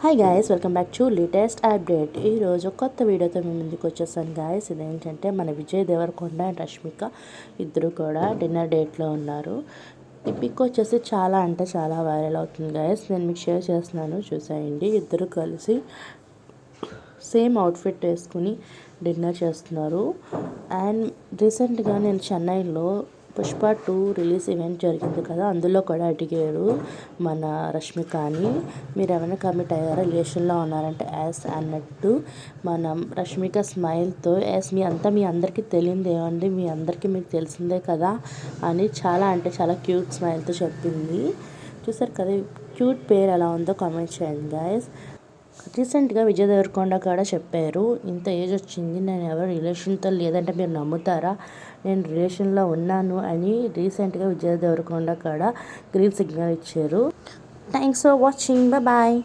Hi guys, welcome back to latest update. ఈరోజు కొత్త వీడియోతో మీ ముందుకు వచ్చేసాను గాయస్. ఇదేంటంటే మన విజయ్ దేవరకొండ అండ్ రష్మిక ఇద్దరు కూడా డిన్నర్ డేట్లో ఉన్నారు. ఈ పిక్ వచ్చేసి చాలా అంటే చాలా వైరల్ అవుతుంది గాయస్. నేను మీకు షేర్ చేస్తున్నాను, చూసేయండి. ఇద్దరు కలిసి సేమ్ అవుట్ఫిట్ వేసుకుని డిన్నర్ చేస్తున్నారు. అండ్ రీసెంట్గా నేను చెన్నైలో పుష్ప 2 రిలీజ్ ఈవెంట్ జరిగింది కదా, అందులో కూడా అడిగారు మన రష్మికని, మీరు ఏమైనా కమిట్ అయ్యారా, రిలేషన్లో ఉన్నారంటే యాస్ అన్నట్టు మనం రష్మిక స్మైల్తో యాస్ మీ అందరికీ తెలియదు ఏమండి, మీ అందరికీ మీకు తెలిసిందే కదా అని చాలా అంటే చాలా క్యూట్ స్మైల్తో చెప్పింది. చూసారు కదా, క్యూట్ పేరు ఎలా ఉందో కామెంట్ చేయండి గాయస్. రీసెంట్గా విజయ్ దేవరకొండ కూడా చెప్పారు, ఇంత ఏజ్ వచ్చింది, నేను ఎవరు రిలేషన్తో లేదంటే మీరు నమ్ముతారా, నేను రిలేషన్లో ఉన్నాను అని రీసెంట్గా విజయ్ దేవరకొండ కూడా గ్రీన్ సిగ్నల్ ఇచ్చారు. Thanks for watching, bye.